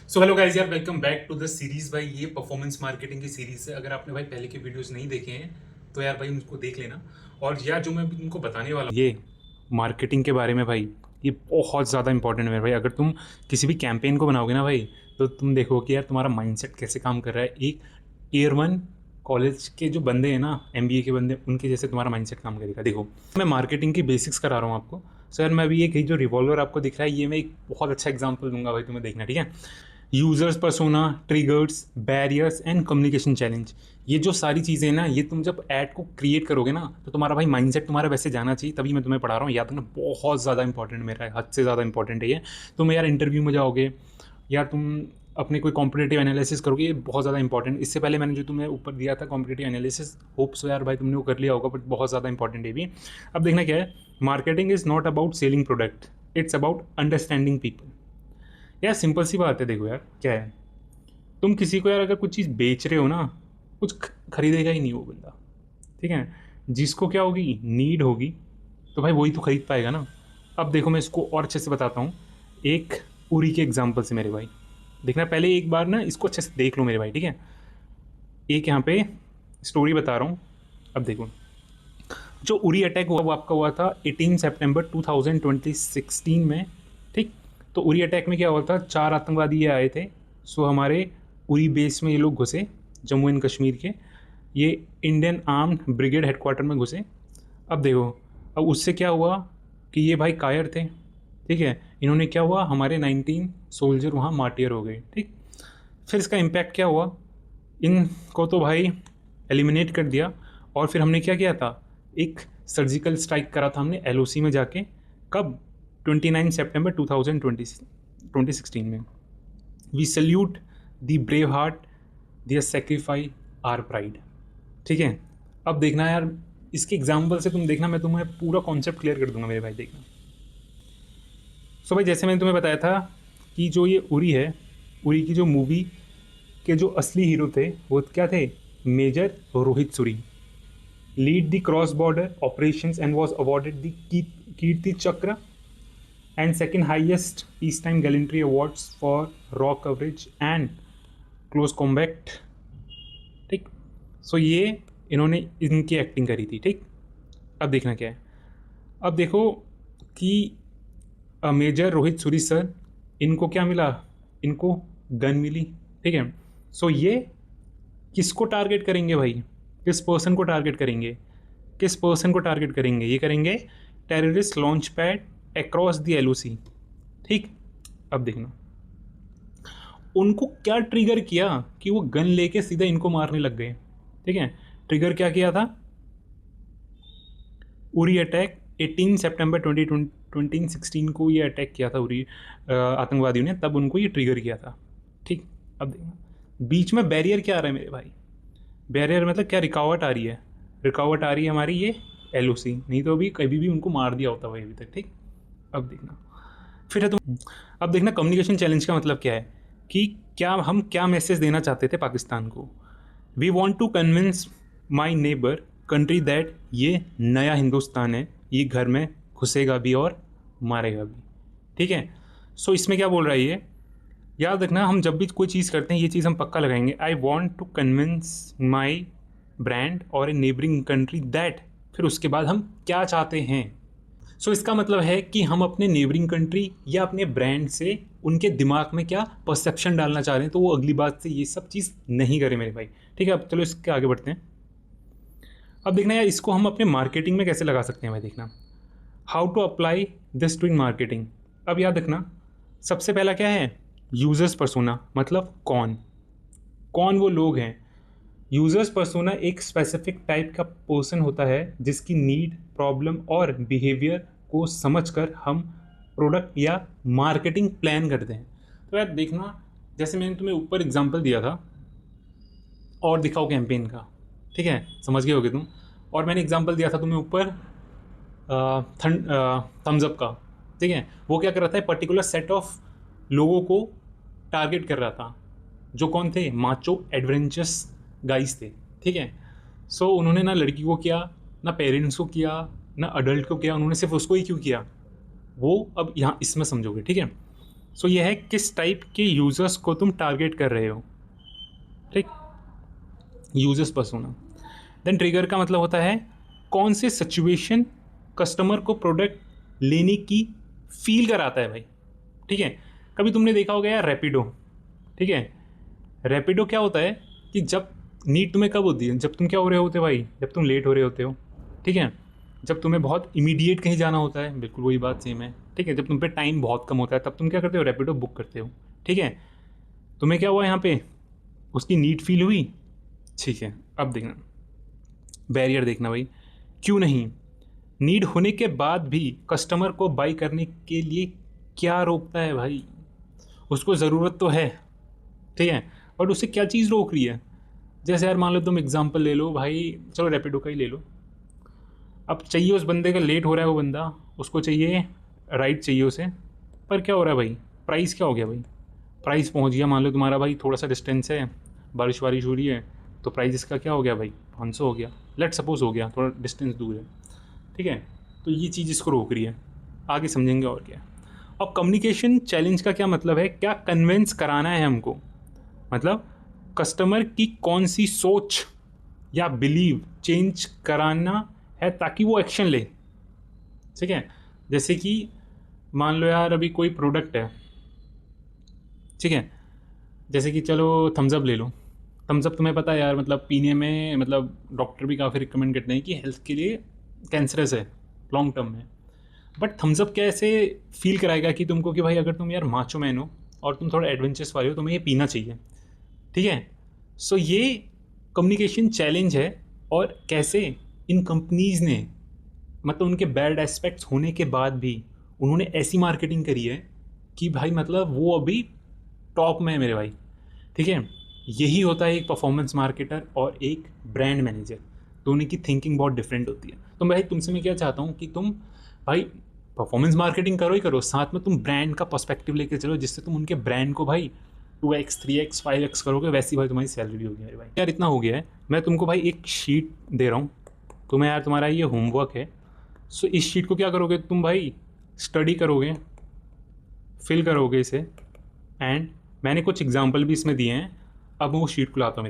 सो hello guys यार, welcome back to the series. भाई ये परफॉर्मेंस मार्केटिंग की सीरीज है। अगर आपने भाई पहले के वीडियोस नहीं देखे हैं तो यार भाई उनको देख लेना। और यार जो मैं अभी तुमको बताने वाला हूँ ये मार्केटिंग के बारे में भाई, ये बहुत ज़्यादा इंपॉर्टेंट है मेरे भाई। अगर तुम किसी भी कैंपेन को बनाओगे ना भाई, तो तुम देखो कि यार तुम्हारा माइंडसेट कैसे काम कर रहा है। एक ईयर वन कॉलेज के जो बंदे हैं ना, एमबीए के बंदे, उनके जैसे तुम्हारा माइंडसेट काम करेगा। देखो मैं मार्केटिंग की बेसिक्स करा रहा हूँ आपको। सर मैं अभी एक जो रिवॉल्वर आपको दिख रहा है, ये मैं एक बहुत अच्छा एग्जाम्पल दूंगा भाई, तुम्हें देखना, ठीक है। Users persona, triggers, barriers and communication challenge, ये जो सारी चीज़ें ना, ये तुम जब ऐड को क्रिएट करोगे ना, तो तुम्हारा भाई माइंडसेट तुम्हारा वैसे जाना चाहिए। तभी मैं तुम्हें पढ़ा रहा हूँ, याद रखना बहुत ज़्यादा इंपॉर्टेंट मेरा है, हद से ज़्यादा इंपॉर्टेंट है ये। तुम यार इंटरव्यू में जाओगे, यार तुम अपने कोई कॉम्पिटेटिव एनालिसिस करोगे, ये बहुत ज़्यादा इंपॉर्टेंट। इससे पहले मैंने जो तुम्हें ऊपर दिया था कॉम्पिटेटिव एनालिसिस, होप सो यार भाई तुमने वो कर लिया होगा, बट बहुत ज़्यादा इंपॉर्टेंट है भी। अब देखना क्या है, marketing is not about selling product, it's about understanding people. यार सिंपल सी बात है, देखो यार क्या है, तुम किसी को यार अगर कुछ चीज़ बेच रहे हो ना, कुछ खरीदेगा ही नहीं वो बंदा, ठीक है। जिसको क्या होगी, नीड होगी, तो भाई वही तो खरीद पाएगा ना। अब देखो मैं इसको और अच्छे से बताता हूँ, एक उरी के एग्जाम्पल से मेरे भाई। देखना पहले एक बार ना इसको अच्छे से देख लो मेरे भाई, ठीक है। एक यहाँ पे स्टोरी बता रहा हूँ। अब देखो, जो उरी अटैक हुआ वो आपका हुआ था 18 सितंबर 2016 में, ठीक। तो उरी अटैक में क्या हुआ था, 4 आतंकवादी ये आए थे। सो हमारे उरी बेस में ये लोग घुसे, जम्मू एंड कश्मीर के, ये इंडियन आर्म्ड ब्रिगेड हेडक्वार्टर में घुसे। अब देखो, अब उससे क्या हुआ कि ये भाई कायर थे, ठीक है। इन्होंने क्या हुआ, हमारे 19 सोल्जर वहाँ मार्टियर हो गए, ठीक। फिर इसका इम्पैक्ट क्या हुआ, इनको तो भाई एलिमिनेट कर दिया। और फिर हमने क्या किया था, एक सर्जिकल स्ट्राइक करा था हमने एलओसी में जाके। कब, 29 सितंबर 2016 में। We salute the brave heart, their sacrifice our pride, ठीक है। अब देखना यार, इसके एग्जाम्पल से तुम देखना, मैं तुम्हें पूरा कॉन्सेप्ट क्लियर कर दूंगा मेरे भाई, देखना। सो भाई जैसे मैंने तुम्हें बताया था कि जो ये उरी है, उरी की जो मूवी के जो असली हीरो थे वो क्या थे, major Rohit Suri. Lead the cross border operations and was awarded the Kirti Chakra and second highest peace time gallantry awards for raw courage and close combat, ठीक। सो ये इन्होंने इनकी एक्टिंग करी थी, ठीक। अब देखना क्या है, अब देखो कि मेजर रोहित सूरी सर, इनको क्या मिला, इनको गन मिली, ठीक है। सो ये किसको टारगेट करेंगे भाई, किस पर्सन को टारगेट करेंगे, किस पर्सन को टारगेट करेंगे, ये करेंगे terrorist launch pad across the LOC, ठीक। अब देखना उनको क्या ट्रिगर किया कि वो गन लेके सीधा इनको मारने लग गए, ठीक है। ट्रिगर क्या किया था, उरी अटैक 18 सितंबर 2016 को ये अटैक किया था उरी आतंकवादियों ने, तब उनको ये ट्रिगर किया था, ठीक। अब देखना बीच में बैरियर क्या आ रहा है मेरे भाई, बैरियर मतलब क्या, रुकावट आ रही है, रुकावट आ रही है हमारी ये एलओसी, नहीं तो अभी कभी भी उनको मार दिया होता भाई अभी तक, ठीक। अब देखना फिर है तुम, अब देखना कम्युनिकेशन चैलेंज का मतलब क्या है, कि क्या हम क्या मैसेज देना चाहते थे पाकिस्तान को। We want to convince my neighbour country that ये नया हिंदुस्तान है, ये घर में घुसेगा भी और मारेगा भी, ठीक है। सो इसमें क्या बोल रहा है ये, याद रखना हम जब भी कोई चीज़ करते हैं ये चीज़ हम पक्का लगाएंगे, I want to convince my brand और ए नेबरिंग कंट्री दैट, फिर उसके बाद हम क्या चाहते हैं। सो इसका मतलब है कि हम अपने नेबरिंग कंट्री या अपने ब्रांड से उनके दिमाग में क्या परसेप्शन डालना चाह रहे हैं, तो वो अगली बात से ये सब चीज़ नहीं करें मेरे भाई, ठीक है। अब चलो इसके आगे बढ़ते हैं। अब देखना यार, इसको हम अपने मार्केटिंग में कैसे लगा सकते हैं भाई, देखना how to apply this to in marketing. अब याद रखना, सबसे पहला क्या है, यूजर्स पर्सोना, मतलब कौन कौन वो लोग हैं। यूजर्स पर्सोना एक स्पेसिफिक टाइप का पर्सन होता है जिसकी नीड, प्रॉब्लम और बिहेवियर को समझकर हम प्रोडक्ट या मार्केटिंग प्लान करते हैं। तो यार देखना, जैसे मैंने तुम्हें ऊपर एग्जांपल दिया था और दिखाओ कैंपेन का, ठीक है, समझ गए होगे तुम। और मैंने एग्जांपल दिया था तुम्हें ऊपर थम्स अप का, ठीक है। वो क्या कर रहा था, पर्टिकुलर सेट ऑफ लोगों को टारगेट कर रहा था, जो कौन थे, माचो एडवेंचरस गाइस थे, ठीक है। सो उन्होंने ना लड़की को किया, ना पेरेंट्स को किया, ना अडल्ट को किया, उन्होंने सिर्फ उसको ही क्यों किया, वो अब यहाँ इसमें समझोगे, ठीक है। सो यह है किस टाइप के यूज़र्स को तुम टारगेट कर रहे हो, ठीक, यूजर्स पर्सोना। देन ट्रिगर का मतलब होता है कौन से सिचुएशन कस्टमर को प्रोडक्ट लेने की फील कराता है भाई, ठीक है। कभी तुमने देखा होगा यार रैपिडो, ठीक है, रैपिडो क्या होता है कि जब नीड तुम्हें कब होती है, जब तुम क्या हो रहे होते हो भाई, जब तुम लेट हो रहे होते हो, ठीक है, जब तुम्हें बहुत इमीडिएट कहीं जाना होता है, बिल्कुल वही बात सेम है, ठीक है, जब तुम पे टाइम बहुत कम होता है तब तुम क्या करते हो, रैपिडो बुक करते हो, ठीक है। तुम्हें क्या हुआ यहाँ पे, उसकी नीड फील हुई, ठीक है। अब देखना बैरियर, देखना भाई, क्यों नहीं, नीड होने के बाद भी कस्टमर को बाई करने के लिए क्या रोकता है भाई, उसको ज़रूरत तो है, ठीक है, बट उससे क्या चीज़ रोक रही है। जैसे यार मान लो तुम एग्जांपल ले लो भाई, चलो रैपिडो का ही ले लो। अब चाहिए उस बंदे का, लेट हो रहा है वो बंदा, उसको चाहिए राइड चाहिए उसे, पर क्या हो रहा है भाई, प्राइस क्या हो गया भाई, प्राइस पहुंच गया, मान लो तुम्हारा भाई थोड़ा सा डिस्टेंस है, बारिश वारिश हो रही है, तो प्राइस इसका क्या हो गया भाई, 500 हो गया, लेट सपोज हो गया, थोड़ा डिस्टेंस दूर है, ठीक है। तो ये चीज़ इसको रोक रही है, आगे समझेंगे और क्या। अब कम्युनिकेशन चैलेंज का क्या मतलब है, क्या कन्विंस कराना है हमको, मतलब कस्टमर की कौन सी सोच या बिलीव चेंज कराना है ताकि वो एक्शन ले, ठीक है। जैसे कि मान लो यार अभी कोई प्रोडक्ट है, ठीक है, जैसे कि चलो थम्स अप ले लो। थम्स अप तुम्हें पता है यार, मतलब पीने में, मतलब डॉक्टर भी काफ़ी रिकमेंड करते हैं कि हेल्थ के लिए कैंसरस है लॉन्ग टर्म में। बट थम्स अप कैसे फील कराएगा कि तुमको कि भाई अगर तुम यार माचो मैन हो और तुम थोड़ा एडवेंचरस वाले हो, तुम्हें ये पीना चाहिए, ठीक है। सो ये कम्युनिकेशन चैलेंज है, और कैसे इन कंपनीज़ ने, मतलब उनके बैड एस्पेक्ट्स होने के बाद भी उन्होंने ऐसी मार्केटिंग करी है कि भाई मतलब वो अभी टॉप में है मेरे भाई, ठीक है। यही होता है एक परफॉर्मेंस मार्केटर और एक ब्रांड मैनेजर, दोनों की थिंकिंग बहुत डिफरेंट होती है। तो भाई तुमसे मैं क्या चाहता हूँ कि तुम भाई परफॉर्मेंस मार्केटिंग करो ही करो, साथ में तुम ब्रांड का पर्सपेक्टिव लेके चलो, जिससे तुम उनके ब्रांड को भाई 2x 3x 5x करोगे, वैसी भाई तुम्हारी सैलरी भी होगी मेरे भाई। यार इतना हो गया है, मैं तुमको भाई एक शीट दे रहा हूँ तुम्हें यार, तुम्हारा ये होमवर्क है। सो इस शीट को क्या करोगे तुम भाई, स्टडी करोगे, फिल करोगे इसे, एंड मैंने कुछ एग्जाम्पल भी इसमें दिए हैं। अब मैं वो शीट को लाता हूँ मेरे